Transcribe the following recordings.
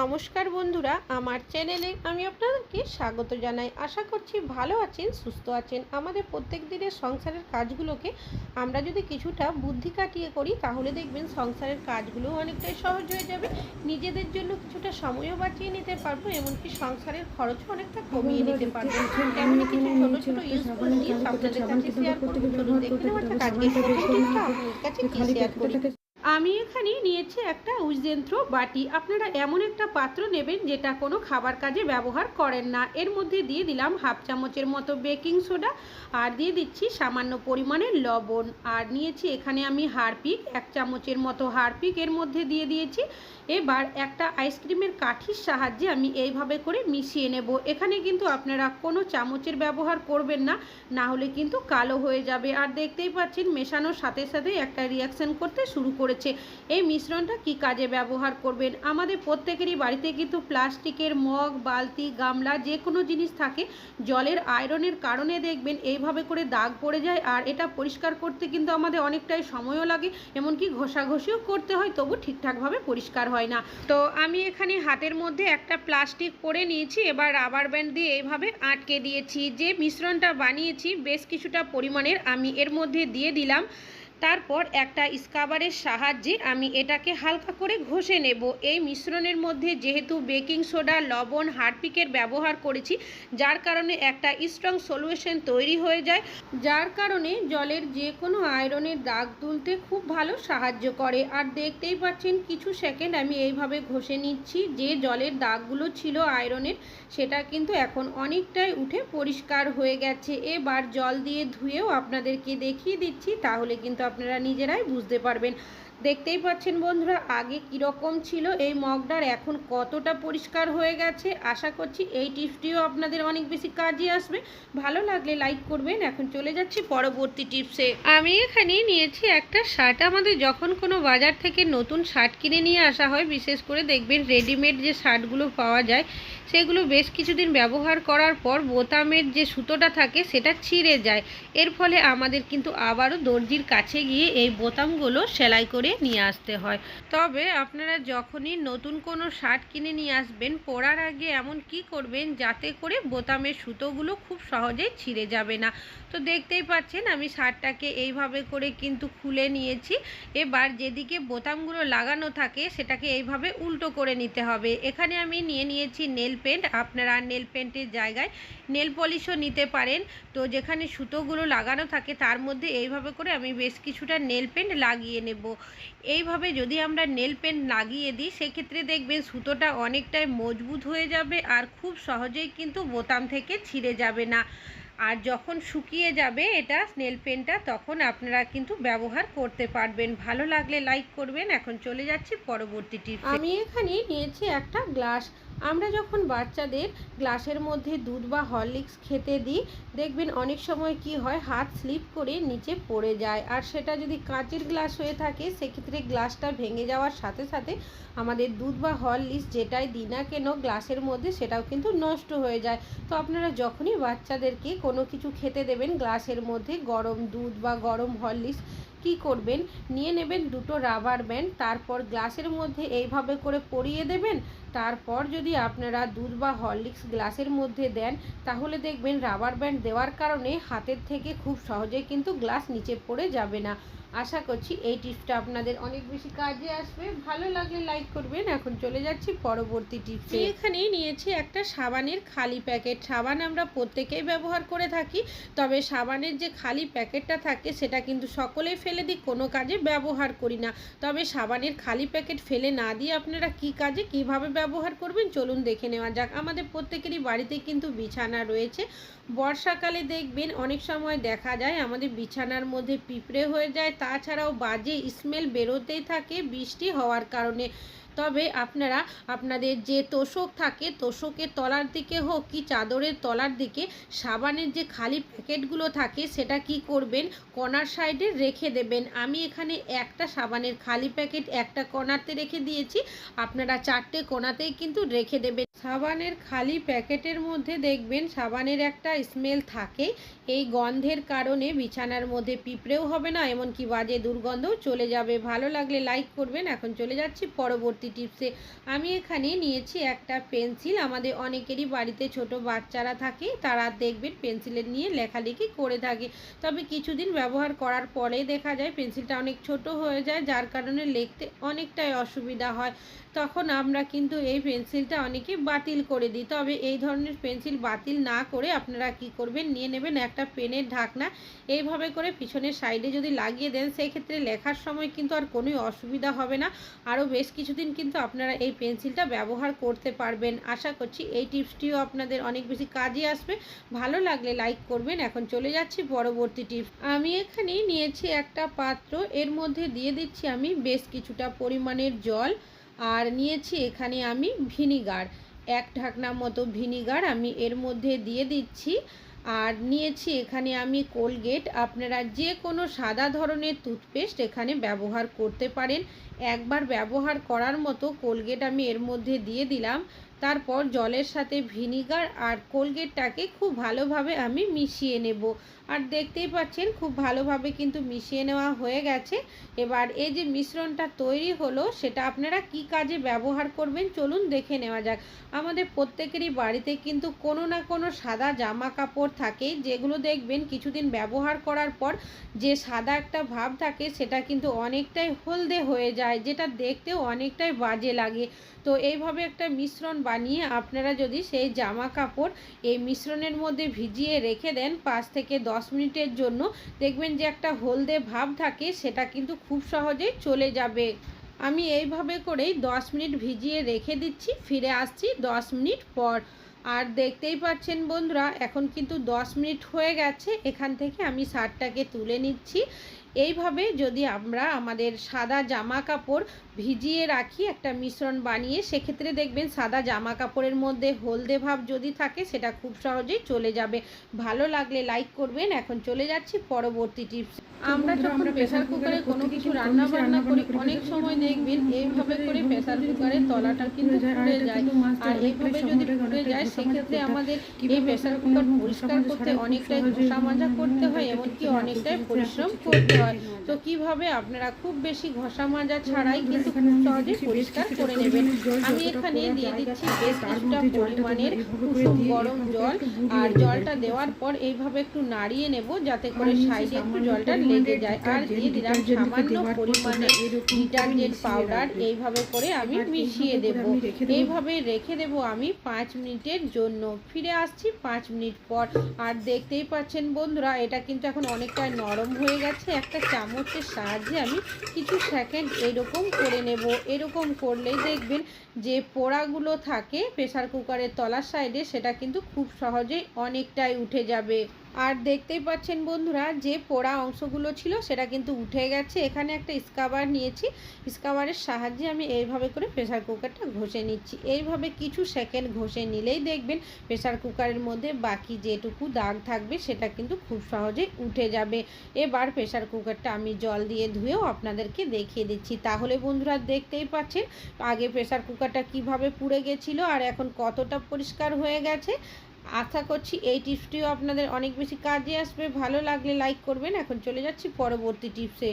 নমস্কার বন্ধুরা, আমার চ্যানেলে আমি আপনাদেরকে স্বাগত জানাই। আশা করছি ভালো আছেন, সুস্থ আছেন। আমাদের প্রত্যেক দিনের সংসারের কাজগুলোকে আমরা যদি কিছুটা বুদ্ধি কাটিয়ে করি তাহলে দেখবেন সংসারের কাজগুলো অনেকটাই সহজ হয়ে যাবে। নিজেদের জন্য কিছুটা সময়ও বাঁচিয়ে নিতে পারবো, এমনকি সংসারের খরচও অনেকটা কমিয়ে নিতে পারবো। তেমনি কিছু ছোট ছোট ইউজফুল টিপস আপনাদের কাছে শেয়ার করবো। চলুন দেখে নেওয়া যাক আজকের প্রথম টিপসটা আপনাদের কাছে কি শেয়ার করি। আমি এখানে নিয়েছি একটা উইজেন্ত্র বাটি। আপনারা এমন একটা পাত্র নেবেন যেটা কোনো খাবার কাজে ব্যবহার করেন না। এর মধ্যে দিয়ে দিলাম হাফ চামচের মতো বেকিং সোডা, আর দিয়ে দিচ্ছি সামান্য পরিমাণের লবণ, আর নিয়েছি এখানে আমি হারপিক, 1 চামচের মতো হারপিক এর মধ্যে দিয়ে দিয়েছি। এবার একটা আইসক্রিমের কাঠির সাহায্যে আমি এইভাবে করে মিশিয়ে নেব। এখানে কিন্তু আপনারা কোনো চামচের ব্যবহার করবেন না, না হলে কিন্তু কালো হয়ে যাবে। আর দেখতেই পাচ্ছেন মেশানোর সাথে সাথে একটা রিয়াকশন করতে শুরু করেছে। এই মিশ্রণটা কি কাজে ব্যবহার করবেন? আমাদের প্রত্যেকেরই বাড়িতে কিন্তু প্লাস্টিকের মগ, বালতি, গামলা যে কোনো জিনিস থাকে। জলের আয়রনের কারণে দেখবেন এইভাবে করে দাগ পড়ে যায়, আর এটা পরিষ্কার করতে কিন্তু আমাদের অনেকটাই সময়ও লাগে, এমনকি ঘষাঘষিও করতে হয়, তবু ঠিকঠাকভাবে পরিষ্কার হয় না। তো আমি এখানে হাতের মধ্যে একটা প্লাস্টিক পরে নিয়েছি। এবার রাবার ব্যান্ড দিয়ে এইভাবে আটকে দিয়েছি। যে মিশ্রণটা বানিয়েছি বেশ কিছুটা পরিমাণের আমি এর মধ্যে দিয়ে দিলাম। তারপর একটা স্ক্রাবারের সাহায্যে আমি এটাকে হালকা করে ঘষে নেব। এই মিশ্রণের মধ্যে যেহেতু বেকিং সোডা, লবণ, হারপিকের ব্যবহার করেছি, যার কারণে একটা স্ট্রং সলিউশন তৈরি হয়ে যায়, যার কারণে জলের যে কোনো আয়রনের দাগ তুলতে খুব ভালো সাহায্য করে। আর দেখতেই পাচ্ছেন কিছু সেকেন্ড আমি এইভাবে ঘষে নিচ্ছি। যে জলের দাগগুলো ছিল আয়রনের, সেটা কিন্তু এখন অনেকটাই উঠে পরিষ্কার হয়ে গেছে। এবার জল দিয়ে ধুয়েও আপনাদেরকে দেখিয়ে দিচ্ছি, তাহলে কিন্তু আপনারা নিজেরাই বুঝতে পারবেন। দেখতেই পাচ্ছেন বন্ধুরা আগে কীরকম ছিল এই মগটার, এখন কতটা পরিষ্কার হয়ে গেছে। আশা করছি এই টিপসটিও আপনাদের অনেক বেশি কাজে আসবে। ভালো লাগলে লাইক করবেন। এখন চলে যাচ্ছি পরবর্তী টিপসে। আমি এখানে নিয়েছি একটা শার্ট। আমাদের যখন কোনো বাজার থেকে নতুন শার্ট কিনে নিয়ে আসা হয়, বিশেষ করে দেখবেন রেডিমেড যে শার্টগুলো পাওয়া যায়, সেগুলো বেশ কিছুদিন ব্যবহার করার পর বোতামের যে সুতোটা থাকে সেটা ছিঁড়ে যায়। এর ফলে আমাদের কিন্তু আবারও দর্জির কাছে গিয়ে এই বোতামগুলো সেলাই করে নিয়ে আসতে হয়। তবে আপনারা যখনই নতুন কোনো শার্ট কিনে নিয়ে আসবেন, পরার আগে এমন কি করবেন যাতে করে বোতামের সুতোগুলো খুব সহজেই ছিঁড়ে যাবে না। তো দেখতেই পাচ্ছেন আমি শার্টটাকে এইভাবে করে কিন্তু খুলে নিয়েছি। এবার যেদিকে বোতামগুলো লাগানো থাকে সেটাকে এইভাবে উল্টো করে নিতে হবে। এখানে আমি নিয়ে নিয়েছি নেল পেন্ট। আপনারা নেল পেন্টের জায়গায় নেল পলিশও নিতে পারেন। তো যেখানে সুতোগুলো লাগানো থাকে তার মধ্যে এইভাবে করে আমি বেশ কিছুটা নেল পেন্ট লাগিয়ে নেব। এইভাবে যদি আমরা নেল পেন্ট লাগিয়ে দিই, সেক্ষেত্রে দেখবেন সুতোটা অনেকটাই মজবুত হয়ে যাবে, আর খুব সহজেই কিন্তু বোতাম থেকে ছিঁড়ে যাবে না। আর যখন শুকিয়ে যাবে এটা নেল পেন্টটা, তখন আপনারা কিন্তু ব্যবহার করতে পারবেন। ভালো লাগলে লাইক করবেন। এখন চলে যাচ্ছি পরবর্তী টিপস। আমি এখানে নিয়েছি একটা গ্লাস। আমরা যখন বাচ্চাদের গ্লাসের মধ্যে দুধ বা হরলিক্স খেতে দিই, দেখবেন অনেক সময় কি হয়, হাত স্লিপ করে নিচে পড়ে যায়। আর সেটা যদি কাঁচের গ্লাস হয়ে থাকে, সেক্ষেত্রে গ্লাসটা ভেঙে যাওয়ার সাথে সাথে আমাদের দুধ বা হরলিক্স যেটাই দিই না কেন গ্লাসের মধ্যে, সেটাও কিন্তু নষ্ট হয়ে যায়। তো আপনারা যখনই বাচ্চাদেরকে কোনো কিছু খেতে দেবেন গ্লাসের মধ্যে, গরম দুধ বা গরম হরলিক্স, কি করবেন, নিয়ে নেবেন দুটো রাবার ব্যান্ড, তারপর গ্লাসের মধ্যে এইভাবে করে পরিয়ে দেবেন। তারপর যদি আপনারা দুধ বা হরলিক্স গ্লাসের মধ্যে দেন, তাহলে দেখবেন রাবার ব্যান্ড দেওয়ার কারণে হাতের থেকে খুব সহজেই কিন্তু গ্লাস নিচে পড়ে যাবে না। আশা করছি এই টিপসটা আপনাদের অনেক বেশি কাজে আসবে। ভালো লাগলে লাইক করবেন। এখন চলে যাচ্ছি পরবর্তী টিপসে। এখানে নিয়েছি একটা সাবানের খালি প্যাকেট। সাবান আমরা প্রত্যেকেই ব্যবহার করে থাকি, তবে সাবানের যে খালি প্যাকেটটা থাকে সেটা কিন্তু সকলেই ফেলে দিই, কোনো কাজে ব্যবহার করি না। তবে সাবানের খালি প্যাকেট ফেলে না দিয়ে আপনারা কি কাজে কিভাবে ব্যবহার করবেন চলুন দেখে নেওয়া যাক। আমাদের প্রত্যেকেরই বাড়িতে কিন্তু বিছানা রয়েছে। বর্ষাকালে দেখবেন অনেক সময় দেখা যায় আমাদের বিছানার মধ্যে পিঁপড়ে হয়ে যায়, তাছাড়াও বাজে স্মেল বেরোতেই থাকে বৃষ্টি হওয়ার কারণে। তবে আপনারা আপনাদের যে তোষক থাকে, তোষকের তলার দিকে হোক কি চাদরের তলার দিকে সাবানের যে খালি প্যাকেটগুলো থাকে, সেটা কি করবেন, কর্নার সাইডে রেখে দেবেন। আমি এখানে একটা সাবানের খালি প্যাকেট একটা কর্নারতে রেখে দিয়েছি, আপনারা 4টে কোণাতেই কিন্তু রেখে দেবেন। সাবানের খালি প্যাকেটের মধ্যে দেখবেন সাবানের একটা স্মেল থাকে। এই গন্ধের কারণে বিছানার মধ্যে পিঁপড়েও হবে না, এমনকি বাজে দুর্গন্ধও চলে যাবে। ভালো লাগলে লাইক করবেন। এখন চলে যাচ্ছি পরবর্তী টিপসে। আমি এখানে নিয়েছি একটা পেন্সিল। আমাদের অনেকেরই বাড়িতে ছোট বাচ্চারা থাকে, তারা দেখবেন পেন্সিলের নিয়ে লেখালেখি করে থাকে। তবে কিছুদিন ব্যবহার করার পরে দেখা যায় পেন্সিলটা অনেক ছোট হয়ে যায়, যার কারণে লিখতে অনেকটাই অসুবিধা হয়। তখন আমরা কিন্তু এই পেন্সিলটা অনেকে বাতিল করে দিই। তবে এই ধরনের পেন্সিল বাতিল না করে আপনারা কি করবেন, নিয়ে নেবেন একটা পেনের ঢাকনা। এইভাবে করে পিছনের সাইডে যদি লাগিয়ে দেন, সেক্ষেত্রে লেখার সময় কিন্তু আর কোনো অসুবিধা হবে না। আরও বেশ কিছুদিন কিন্তু আপনারা এই পেন্সিলটা ব্যবহার করতে পারবেন। আশা করছি এই টিপসটিও আপনাদের অনেক বেশি কাজে আসবে। ভালো লাগলে লাইক করবেন। এখন চলে যাচ্ছি পরবর্তী টিপস। আমি এখানে নিয়েছি একটা পাত্র, এর মধ্যে দিয়ে দিচ্ছি আমি বেশ কিছুটা পরিমাণের জল, আর নিয়েছি এখানে আমি ভিনিগার। এক ঢাকনা মতো ভিনিগার আমি এর মধ্যে দিয়ে দিচ্ছি। আর নিয়েছি এখানে আমি কোলগেট। আপনারা যে কোনো সাদা ধরনের টুথপেস্ট এখানে ব্যবহার করতে পারেন। একবার ব্যবহার করার মতো কোলগেট আমি এর মধ্যে দিয়ে দিলাম। তারপর জলের সাথে ভিনিগার আর কোলগেটটাকে খুব ভালোভাবে আমি মিশিয়ে নেব। আর দেখতেই পাচ্ছেন খুব ভালোভাবে কিন্তু মিশিয়ে নেওয়া হয়ে গেছে। এবার এই যে মিশ্রণটা তৈরি হলো, সেটা আপনারা কি কাজে ব্যবহার করবেন চলুন দেখে নেওয়া যাক। আমাদের প্রত্যেকেরই বাড়িতে কিন্তু কোনো না কোনো সাদা জামা কাপড় থাকে, যেগুলো দেখবেন কিছুদিন ব্যবহার করার পর যে সাদা একটা ভাব থাকে সেটা কিন্তু অনেকটাই হলদে হয়ে যায়, যেটা দেখতেও অনেকটাই বাজে লাগে। তো এইভাবে একটা মিশ্রণ বানিয়ে আপনারা যদি সেই জামা কাপড় এই মিশ্রণের মধ্যে ভিজিয়ে রেখে দেন 5 থেকে 10 মিনিটের জন্য, দেখবেন যে একটা হলদে ভাব থাকে সেটা কিন্তু খুব সহজেই চলে যাবে। আমি এইভাবে করেই 10 মিনিট ভিজিয়ে রেখে দিচ্ছি, ফিরে আসছি 10 মিনিট পর। আর দেখতেই পাচ্ছেন বন্ধুরা, এখন কিন্তু 10 মিনিট হয়ে গেছে। এখান থেকে আমি শার্টটাকে তুলে নিচ্ছি। এইভাবে যদি আমরা আমাদের সাদা জামা কাপড় ভিজিয়ে রাখি একটা মিশ্রণ বানিয়ে, সেক্ষেত্রে দেখবেন সাদা জামা কাপড়ের মধ্যে হলদে ভাব যদি থাকে সেটা খুব সহজেই চলে যাবে। ভালো লাগলে লাইক করবেন। এখন চলে যাচ্ছি পরবর্তী টিপস। আমরা যখন প্রেসার কুকারে কোনো কিছু রান্না বান্না করি, অনেক সময় দেখবেন এইভাবে করে প্রেসার কুকারের তলাটা কিন্তু পুড়ে যায়। আর এইভাবে যদি পুড়ে যায়, সেক্ষেত্রে আমাদের এই প্রেসার কুকার পরিষ্কার করতে অনেকটাই ঘষা মাজা করতে হয়, এমনকি অনেকটাই পরিশ্রম করতে হয়। তো কিভাবে আপনারা খুব বেশি ঘষা মাজা ছাড়াই কিন্তু খুব সহজে পরিষ্কার করে নেবেন। আমি এখানে দিয়ে দিচ্ছি বেশ কিছুটা পরিমাণের কুসুম গরম জল। আর জলটা দেওয়ার পর এইভাবে একটু নাড়িয়ে নেব, যাতে করে সাইডে একটু জলটা লেগে যায়। আর দিয়ে দিলাম সামান্য পরিমাণে ডিটারজেন্ট পাউডার। এইভাবে করে আমি মিশিয়ে দেব। এইভাবে রেখে দেব আমি 5 মিনিটের জন্য। ফিরে আসছি 5 মিনিট পর। আর দেখতেই পাচ্ছেন বন্ধুরা, এটা কিন্তু এখন অনেকটা নরম হয়ে গেছে। একটা চামচের সাহায্যে আমি কিছু সেকেন্ড এরকম করে নেব। এরকম করলেই দেখবেন যে পোড়াগুলো থাকে প্রেসার কুকারের তলার সাইডে, সেটা কিন্তু খুব সহজেই অনেকটাই উঠে যাবে। আর দেখতেই পাচ্ছেন বন্ধুরা, যে পোড়া অংশগুলো ছিল সেটা কিন্তু উঠে গেছে। এখানে একটা স্ক্রাবার নিয়েছি, স্ক্রাবারের সাহায্যে আমি এইভাবে করে প্রেসার কুকারটা ঘষে নিচ্ছি। এইভাবে কিছু সেকেন্ড ঘষে নিলেই দেখবেন প্রেসার কুকারের মধ্যে বাকি যেটুকু দাগ থাকবে সেটা কিন্তু খুব সহজেই উঠে যাবে। এবার প্রেসার কুকারটা আমি জল দিয়ে ধুয়েও আপনাদেরকে দেখিয়ে দিচ্ছি। তাহলে বন্ধুরা দেখতেই পাচ্ছেন আগে প্রেসার কুকারটা কিভাবে পুড়ে গেছিলো আর এখন কতটা পরিষ্কার হয়ে গেছে। আশা করছি এই টিপসটিও আপনাদের অনেক বেশি কাজে আসবে। ভালো লাগলে লাইক করবেন। এখন চলে যাচ্ছি পরবর্তী টিপসে।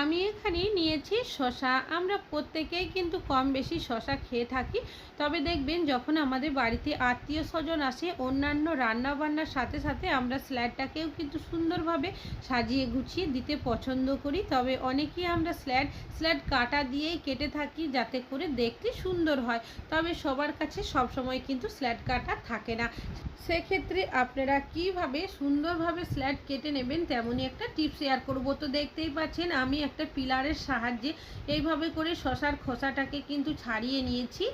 আমি এখানে নিয়েছি শসা। আমরা প্রত্যেকেই কিন্তু কম বেশি শসা খেয়ে থাকি। তবে দেখবেন যখন আমাদের বাড়িতে আত্মীয় স্বজন আসে, অন্যান্য রান্না বান্নার সাথে সাথে আমরা স্যালাডটাকেও কিন্তু সুন্দরভাবে সাজিয়ে গুছিয়ে দিতে পছন্দ করি। তবে অনেকেই আমরা স্যালাড কাটা দিয়েই কেটে থাকি, যাতে করে দেখতে সুন্দর হয়। তবে সবার কাছে সবসময় কিন্তু স্যালাড কাটা থাকে না। সেক্ষেত্রে আপনারা কিভাবে সুন্দরভাবে স্যালাড কেটে নেবেন তেমনই একটা টিপস শেয়ার করব। তো দেখতেই পাচ্ছেন আমি একটা পিলারের সাহায্যে এইভাবে করে শসার খোসাটাকে কিন্তু ছাড়িয়ে নিয়েছি।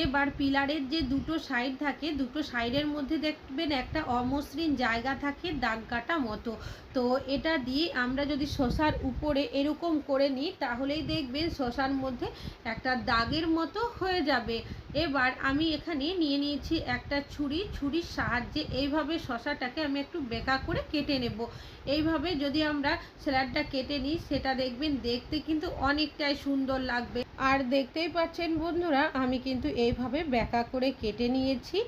এবার পিলারের যে দুটো সাইড থাকে, দুটো সাইডের মধ্যে দেখবেন একটা অমসৃণ জায়গা থাকে দাগ কাটা মতো। তো এটা দিয়ে আমরা যদি শসার উপরে এরকম করে নিই, তাহলেই দেখবেন শসার মধ্যে একটা দাগের মতো হয়ে যাবে। এবার আমি এখানে নিয়ে নিয়েছি একটা ছুরির সাহায্যে এইভাবে শসাটাকে আমি একটু বেঁকা করে কেটে নেব। এইভাবে যদি আমরা স্যালাডটা কেটে নিই সেটা দেখবেন দেখতে কিন্তু অনেকটাই সুন্দর লাগবে। আর দেখতেই পাচ্ছেন বন্ধুরা, আমি কিন্তু এইভাবে বেঁকা করে কেটে নিয়েছি।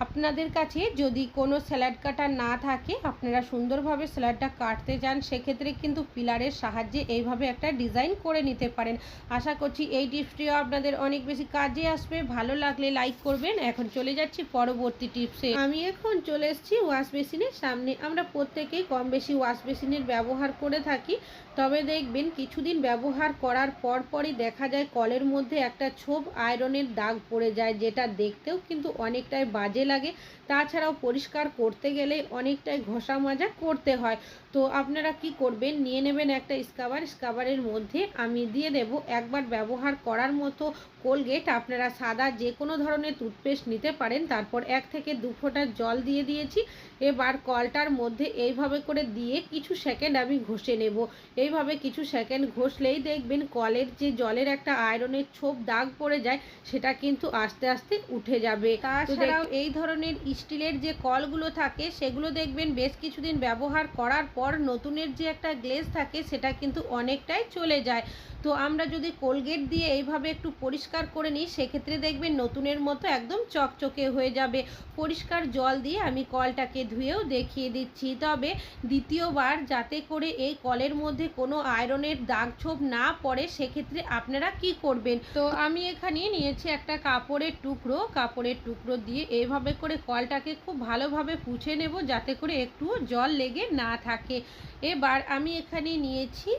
আপনাদের কাছে যদি কোনো স্যালাড কাটার না থাকে, আপনারা সুন্দরভাবে স্যালাডটা কাটতে চান, সেক্ষেত্রে কিন্তু পিলারের সাহায্যে এইভাবে একটা ডিজাইন করে নিতে পারেন। আশা করছি এই টিপসটিও আপনাদের অনেক বেশি কাজে আসবে। ভালো লাগলে লাইক করবেন। এখন চলে যাচ্ছি পরবর্তী টিপসে। আমি এখন চলে এসেছি ওয়াশ বেসিনের সামনে। আমরা প্রত্যেকেই কম বেশি ওয়াশ বেসিনের ব্যবহার করে থাকি, তবে দেখবেন কিছুদিন ব্যবহার করার পরই দেখা যায় কলের মধ্যে একটা ছোপ আয়রনের দাগ পড়ে যায়, যেটা দেখতেও কিন্তু অনেকটাই বাজে লাগে। তাছাড়াও পরিষ্কার করতে গেলে অনেকটাই ঘষা মাজা করতে হয়। তো আপনারা কি করবেন, নিয়ে নেবেন একটা স্ক্রাবারের মধ্যে আমি দিয়ে দেব একবার ব্যবহার করার মতো কোলগেট। আপনারা সাদা যে কোনো ধরনের টুথপেস্ট নিতে পারেন। তারপর 1 থেকে 2 ফোঁটা জল দিয়ে দিয়েছি। এবার কলটার মধ্যে এইভাবে করে দিয়ে কিছু সেকেন্ড আমি ঘষে নেব। এইভাবে কিছু সেকেন্ড ঘষলেই দেখবেন কলের যে জলের একটা আয়রনের ছোপ দাগ পড়ে যায়, সেটা কিন্তু আস্তে আস্তে উঠে যাবে। তাছাড়াও এই ধরনের স্টিলের যে কলগুলো থাকে সেগুলো দেখবেন বেশ কিছুদিন ব্যবহার করার পর নতুনের যে একটা গ্লেজ থাকে সেটা কিন্তু অনেকটাই চলে যায়। তো আমরা যদি কোলগেট দিয়ে এইভাবে একটু পরিষ্কার করে নিই, সেক্ষেত্রে দেখবেন নতুনের মতো একদম চকচকে হয়ে যাবে। পরিষ্কার জল দিয়ে আমি কলটাকে ধুয়েও দেখিয়ে দিচ্ছি। তবে দ্বিতীয়বার যাতে করে এই কলের মধ্যে কোনো আয়রনের দাগ ছোপ না পড়ে, সেক্ষেত্রে আপনারা কি করবেন, তো আমি এখানে নিয়েছি একটা কাপড়ের টুকরো দিয়ে এইভাবে করে কলটাকে খুব ভালোভাবে পুছে নেব, যাতে করে একটুও জল লেগে না থাকে। এবার আমি এখানে নিয়েছি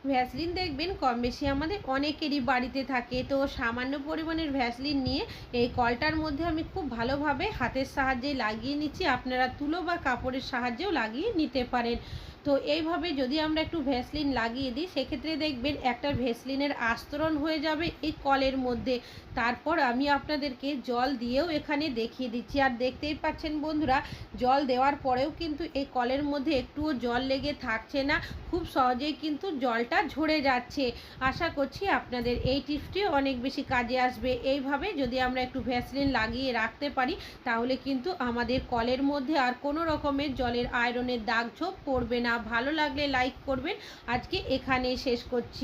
ভ্যাসলিন দেখবেন কম বেশি আমাদের অনেকেরই বাড়িতে থাকে। তো সামান্য পরিমাণের ভ্যাসলিন নিয়ে এই কলটার মধ্যে আমি খুব ভালোভাবে হাতের সাহায্যে লাগিয়ে নিচ্ছি। আপনারা তুলো বা কাপড়ের সাহায্যেও লাগিয়ে নিতে পারেন। তো এইভাবে যদি আমরা একটু ভ্যাসলিন লাগিয়ে দিই, সেক্ষেত্রে দেখবেন একটা ভ্যাসলিনের আস্তরণ হয়ে যাবে এই কলের মধ্যে। তারপর আমি আপনাদেরকে জল দিয়েও এখানে দেখিয়ে দিচ্ছি। আর দেখতেই পাচ্ছেন বন্ধুরা, জল দেওয়ার পরেও কিন্তু এই কলের মধ্যে একটুও জল লেগে থাকছে না, খুব সহজেই কিন্তু জলটা ঝরে যাচ্ছে। আশা করছি আপনাদের এই টিপসটি অনেক বেশি কাজে আসবে। এইভাবে যদি আমরা একটু ভ্যাসলিন লাগিয়ে রাখতে পারি, তাহলে কিন্তু আমাদের কলের মধ্যে আর কোনো রকমের জলের আয়রনের দাগ ছোপ পড়বে না। ভালো লাগলে লাইক করবেন। আজকে এখানেই শেষ করছি।